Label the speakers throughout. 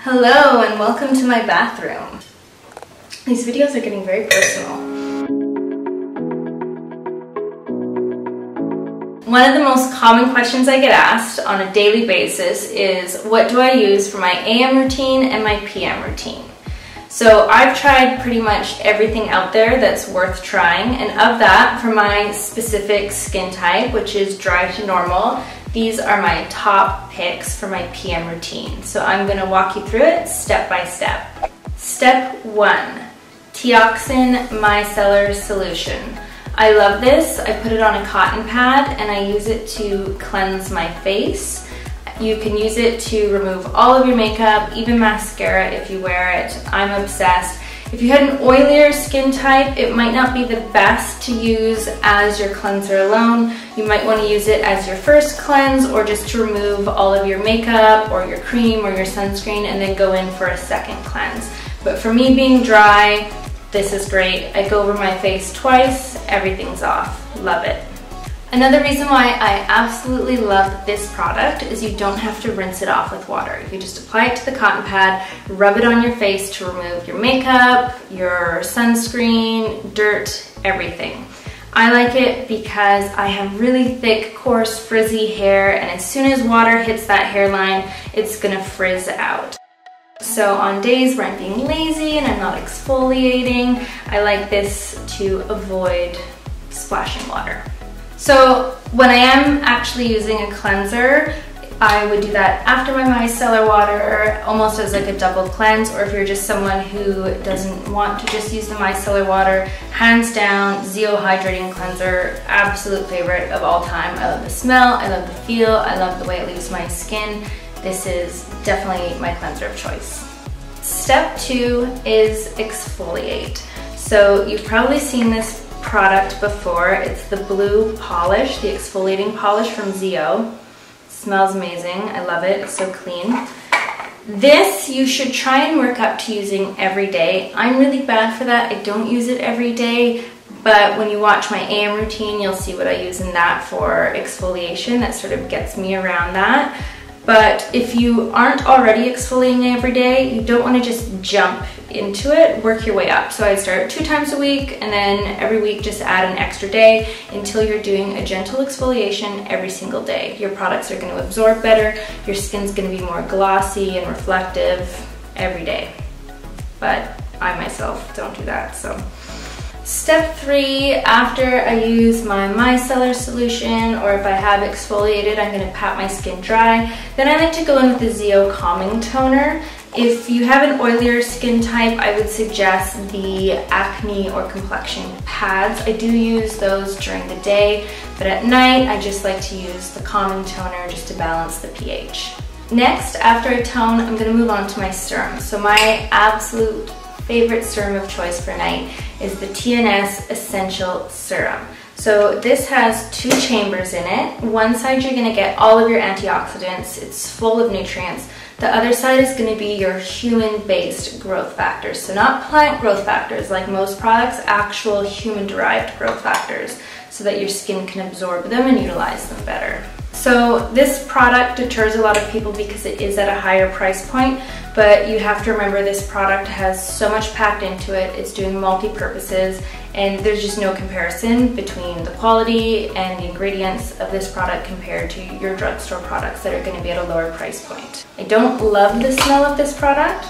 Speaker 1: Hello and welcome to my bathroom. These videos are getting very personal. One of the most common questions I get asked on a daily basis is, what do I use for my AM routine and my PM routine? So I've tried pretty much everything out there that's worth trying, and of that, for my specific skin type, which is dry to normal, these are my top picks for my PM routine. So I'm gonna walk you through it step by step. Step 1, Teoxane Micellar Solution. I love this. I put it on a cotton pad and I use it to cleanse my face. You can use it to remove all of your makeup, even mascara if you wear it. I'm obsessed. If you had an oilier skin type, it might not be the best to use as your cleanser alone. You might want to use it as your first cleanse or just to remove all of your makeup or your cream or your sunscreen and then go in for a second cleanse. But for me being dry, this is great. I go over my face twice, everything's off. Love it. Another reason why I absolutely love this product is you don't have to rinse it off with water. You just apply it to the cotton pad, rub it on your face to remove your makeup, your sunscreen, dirt, everything. I like it because I have really thick, coarse, frizzy hair, and as soon as water hits that hairline, it's gonna frizz out. So on days where I'm being lazy and I'm not exfoliating, I like this to avoid splashing water. So when I am actually using a cleanser, I would do that after my micellar water, almost as like a double cleanse, or if you're just someone who doesn't want to just use the micellar water, hands down, Zeo Hydrating Cleanser, absolute favorite of all time. I love the smell, I love the feel, I love the way it leaves my skin. This is definitely my cleanser of choice. Step 2 is exfoliate. So you've probably seen this product before. It's the blue polish, the exfoliating polish from Zeo. Smells amazing. I love it. It's so clean. This you should try and work up to using every day. I'm really bad for that. I don't use it every day, but when you watch my AM routine, you'll see what I use in that for exfoliation. That sort of gets me around that. But if you aren't already exfoliating every day, you don't want to just jump into it, work your way up. So I start 2 times a week and then every week just add an extra day until you're doing a gentle exfoliation every single day. Your products are going to absorb better, your skin's going to be more glossy and reflective every day. But I myself don't do that, so. Step 3, after I use my micellar solution, or if I have exfoliated, I'm going to pat my skin dry. Then I like to go in with the Zeo Calming Toner. If you have an oilier skin type, I would suggest the acne or complexion pads. I do use those during the day, but at night I just like to use the calming toner just to balance the pH. Next, after I tone, I'm going to move on to my serum. So my absolute favorite serum of choice for night is the TNS Essential Serum. So this has 2 chambers in it. One side you're going to get all of your antioxidants, it's full of nutrients. The other side is going to be your human-based growth factors. So not plant growth factors like most products, actual human-derived growth factors, so that your skin can absorb them and utilize them better. So this product deters a lot of people because it is at a higher price point, but you have to remember this product has so much packed into it, it's doing multi-purposes, and there's just no comparison between the quality and the ingredients of this product compared to your drugstore products that are going to be at a lower price point. I don't love the smell of this product.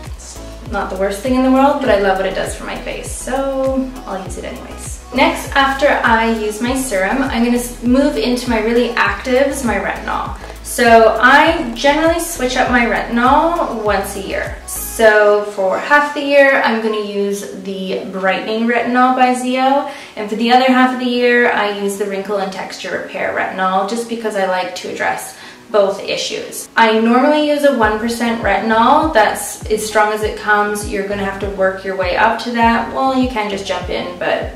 Speaker 1: It's not the worst thing in the world, but I love what it does for my face, so I'll use it anyways. Next, after I use my serum, I'm going to move into my really actives, my retinol. So I generally switch up my retinol once a year. So for half the year, I'm going to use the Brightening Retinol by Zeo, and for the other half of the year, I use the Wrinkle and Texture Repair Retinol just because I like to address both issues. I normally use a 1% retinol. That's as strong as it comes. You're going to have to work your way up to that. Well, you can just jump in, but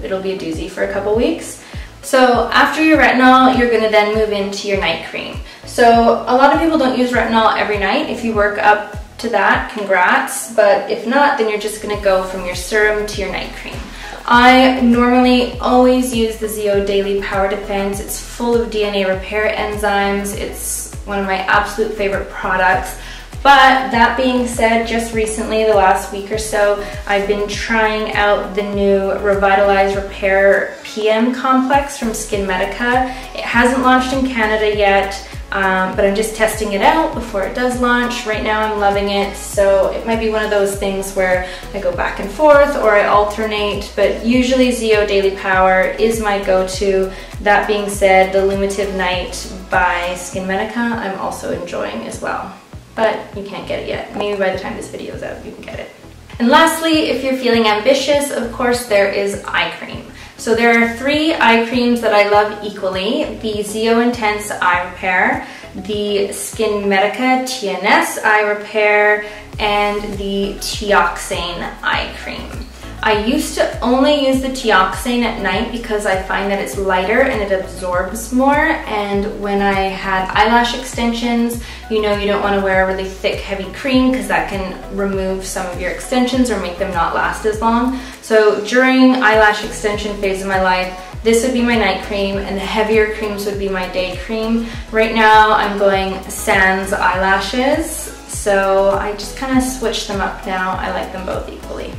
Speaker 1: it'll be a doozy for a couple weeks. So after your retinol, you're going to then move into your night cream. So a lot of people don't use retinol every night. If you work up to that, congrats. But if not, then you're just going to go from your serum to your night cream. I normally always use the Zeo Daily Power Defense. It's full of DNA repair enzymes. It's one of my absolute favorite products. But that being said, just recently, the last week or so, I've been trying out the new Revitalize Repair PM Complex from SkinMedica. It hasn't launched in Canada yet, but I'm just testing it out before it does launch. Right now I'm loving it, so it might be one of those things where I go back and forth or I alternate, but usually ZO Daily Power is my go-to. That being said, the Lumitive Night by SkinMedica I'm also enjoying as well. But you can't get it yet. Maybe by the time this video is out, you can get it. And lastly, if you're feeling ambitious, of course, there is eye cream. So there are 3 eye creams that I love equally: the ZO Intense Eye Repair, the SkinMedica TNS Eye Repair, and the Teoxane Eye Cream. I used to only use the Teoxane at night because I find that it's lighter and it absorbs more, and when I had eyelash extensions, you know you don't want to wear a really thick, heavy cream because that can remove some of your extensions or make them not last as long. So during eyelash extension phase of my life, this would be my night cream and the heavier creams would be my day cream. Right now I'm going sans eyelashes, so I just kind of switch them up now. I like them both equally.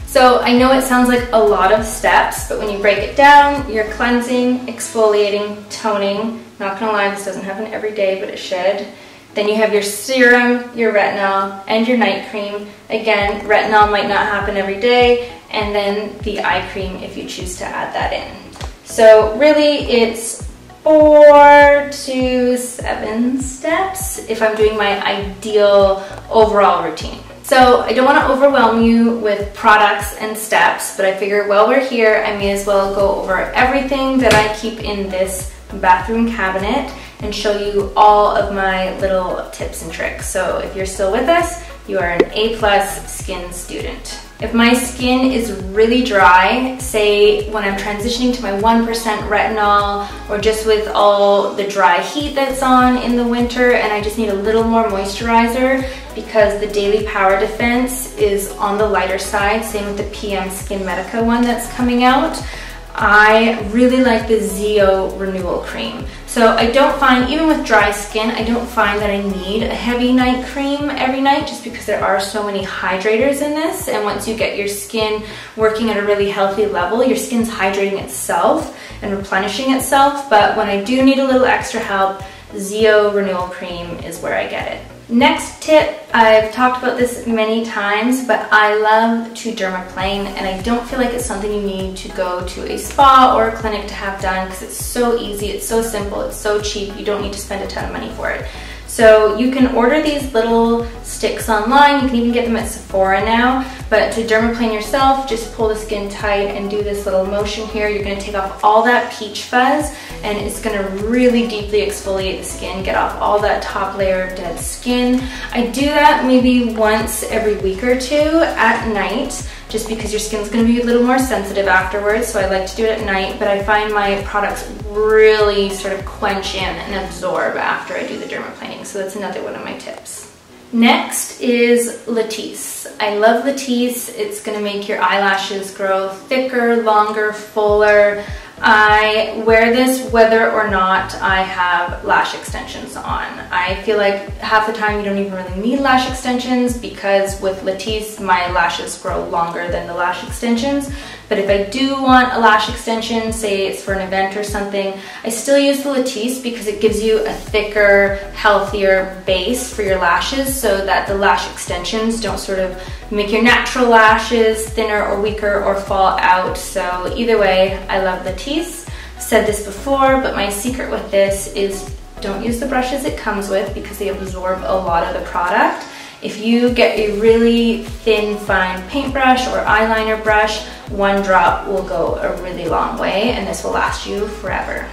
Speaker 1: So I know it sounds like a lot of steps, but when you break it down, you're cleansing, exfoliating, toning. Not gonna lie, this doesn't happen every day, but it should. Then you have your serum, your retinol, and your night cream. Again, retinol might not happen every day, and then the eye cream if you choose to add that in. So really it's 4 to 7 steps if I'm doing my ideal overall routine. So I don't want to overwhelm you with products and steps, but I figure while we're here, I may as well go over everything that I keep in this bathroom cabinet and show you all of my little tips and tricks. So if you're still with us, you are an A+ skin student. If my skin is really dry, say when I'm transitioning to my 1% retinol, or just with all the dry heat that's on in the winter and I just need a little more moisturizer because the Daily Power Defense is on the lighter side, same with the PM SkinMedica one that's coming out, I really like the ZO Renewal Cream. So I don't find, even with dry skin, I don't find that I need a heavy night cream every night just because there are so many hydrators in this, and once you get your skin working at a really healthy level, your skin's hydrating itself and replenishing itself, but when I do need a little extra help, ZO Renewal Cream is where I get it. Next tip, I've talked about this many times, but I love to dermaplane, and I don't feel like it's something you need to go to a spa or a clinic to have done because it's so easy, it's so simple, it's so cheap, you don't need to spend a ton of money for it. So you can order these little sticks online, you can even get them at Sephora now, but to dermaplane yourself, just pull the skin tight and do this little motion here. You're going to take off all that peach fuzz, and it's going to really deeply exfoliate the skin, get off all that top layer of dead skin. I do that maybe once every week or two at night, just because your skin's going to be a little more sensitive afterwards, so I like to do it at night, but I find my products really sort of quench in and absorb after I do the dermaplaning, so that's another one of my tips. Next is Latisse. I love Latisse. It's going to make your eyelashes grow thicker, longer, fuller. I wear this whether or not I have lash extensions on. I feel like half the time you don't even really need lash extensions because with Latisse my lashes grow longer than the lash extensions. But if I do want a lash extension, say it's for an event or something, I still use the Latisse because it gives you a thicker, healthier base for your lashes so that the lash extensions don't sort of make your natural lashes thinner or weaker or fall out. So either way, I love Latisse. I've said this before, but my secret with this is don't use the brushes it comes with because they absorb a lot of the product. If you get a really thin, fine paintbrush or eyeliner brush, one drop will go a really long way, and this will last you forever.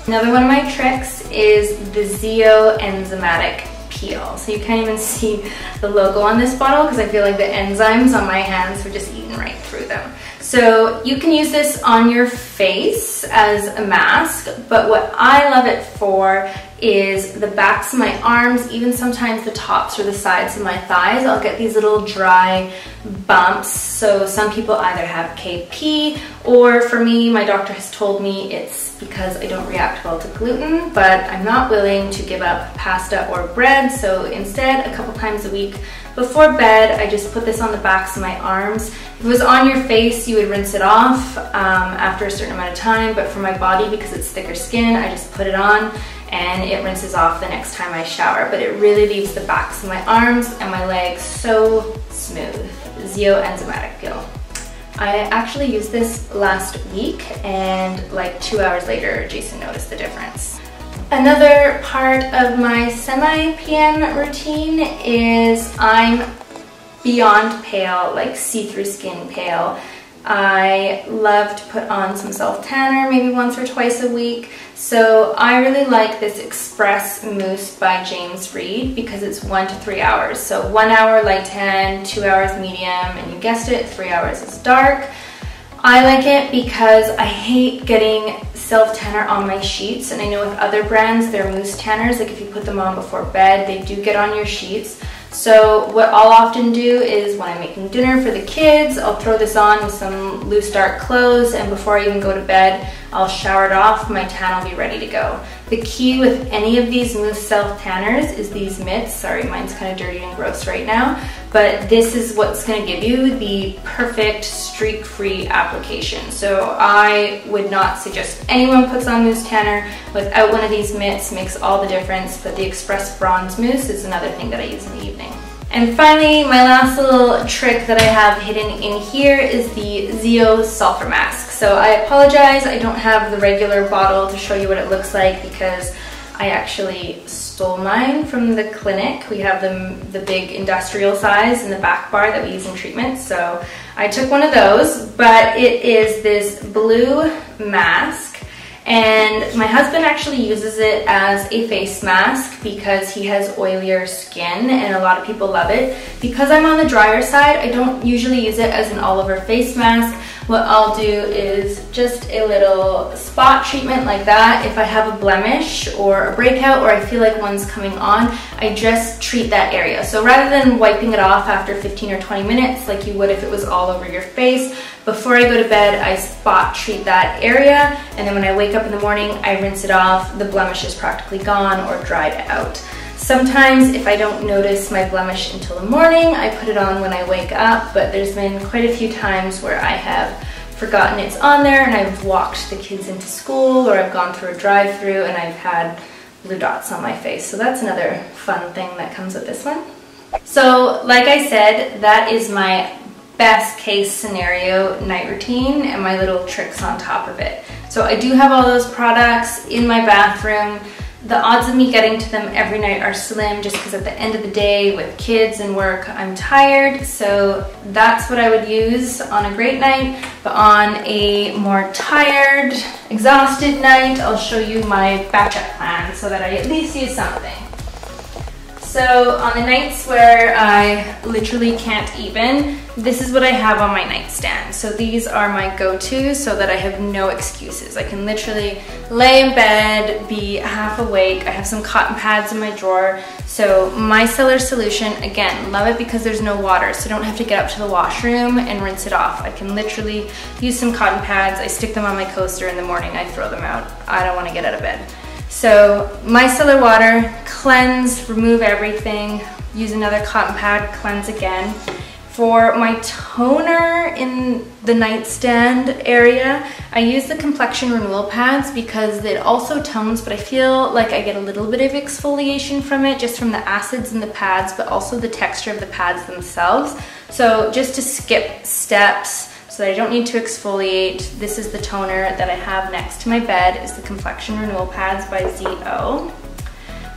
Speaker 1: Another one of my tricks is the ZO Enzymatic Peel. So you can't even see the logo on this bottle because I feel like the enzymes on my hands have just eaten right through them. So you can use this on your face as a mask, but what I love it for is the backs of my arms, even sometimes the tops or the sides of my thighs. I'll get these little dry bumps. So some people either have KP, or for me, my doctor has told me it's because I don't react well to gluten, but I'm not willing to give up pasta or bread. So instead, a couple times a week before bed, I just put this on the backs of my arms. If it was on your face, you would rinse it off after a certain amount of time, but for my body, because it's thicker skin, I just put it on and it rinses off the next time I shower. But it really leaves the backs of my arms and my legs so smooth. Zeoenzymatic Peel. I actually used this last week, and like 2 hours later, Jason noticed the difference. Another part of my semi-PM routine is I'm beyond pale, like see-through skin pale. I love to put on some self-tanner maybe once or twice a week. So I really like this Express Mousse by James Read because it's 1 to 3 hours. So 1 hour light tan, 2 hours medium, and you guessed it, 3 hours is dark. I like it because I hate getting self-tanner on my sheets, and I know with other brands, they're mousse tanners, like if you put them on before bed, they do get on your sheets. So what I'll often do is when I'm making dinner for the kids, I'll throw this on with some loose dark clothes, and before I even go to bed, I'll shower it off, my tan will be ready to go. The key with any of these mousse self-tanners is these mitts. Sorry, mine's kind of dirty and gross right now, but this is what's going to give you the perfect streak-free application. So I would not suggest anyone puts on mousse tanner without one of these mitts. Makes all the difference, but the Express Bronze Mousse is another thing that I use in the evening. And finally, my last little trick that I have hidden in here is the Zeo Sulfur Mask. So I apologize, I don't have the regular bottle to show you what it looks like because I actually stole mine from the clinic. We have the big industrial size in the back bar that we use in treatment. So I took one of those, but it is this blue mask. And my husband actually uses it as a face mask because he has oilier skin, and a lot of people love it. Because I'm on the drier side, I don't usually use it as an all-over face mask. What I'll do is just a little spot treatment like that. If I have a blemish or a breakout, or I feel like one's coming on, I just treat that area. So rather than wiping it off after 15 or 20 minutes like you would if it was all over your face, before I go to bed, I spot treat that area, and then when I wake up in the morning, I rinse it off. The blemish is practically gone or dried out. Sometimes if I don't notice my blemish until the morning, I put it on when I wake up, but there's been quite a few times where I have forgotten it's on there and I've walked the kids into school, or I've gone through a drive-through and I've had blue dots on my face. So that's another fun thing that comes with this one. So like I said, that is my best case scenario night routine and my little tricks on top of it. So I do have all those products in my bathroom. The odds of me getting to them every night are slim just because at the end of the day with kids and work, I'm tired. So that's what I would use on a great night. But on a more tired, exhausted night, I'll show you my backup plan so that I at least use something. So on the nights where I literally can't even, this is what I have on my nightstand. So these are my go-tos so that I have no excuses. I can literally lay in bed, be half awake. I have some cotton pads in my drawer. So micellar solution, again, love it because there's no water, so I don't have to get up to the washroom and rinse it off. I can literally use some cotton pads. I stick them on my coaster in the morning. I throw them out. I don't want to get out of bed. So micellar water, cleanse, remove everything, use another cotton pad, cleanse again. For my toner in the nightstand area, I use the complexion renewal pads because it also tones, but I feel like I get a little bit of exfoliation from it, just from the acids in the pads, but also the texture of the pads themselves. So just to skip steps, so that I don't need to exfoliate, this is the toner that I have next to my bed, is the Complexion Renewal Pads by ZO.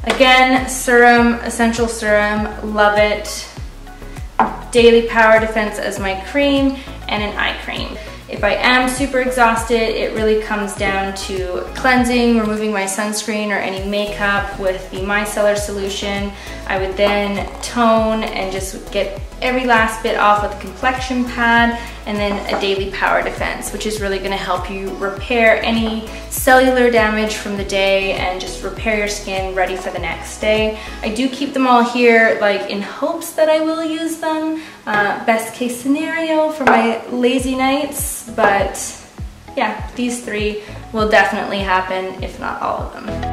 Speaker 1: Again, Serum, Essential Serum, love it. Daily Power Defense as my cream, and an eye cream. If I am super exhausted, it really comes down to cleansing, removing my sunscreen or any makeup with the micellar solution. I would then tone and just get every last bit off with the complexion pad, and then a daily power defense, which is really going to help you repair any cellular damage from the day and just repair your skin ready for the next day. I do keep them all here like in hopes that I will use them. Best case scenario for my lazy nights, but yeah, these 3 will definitely happen, if not all of them.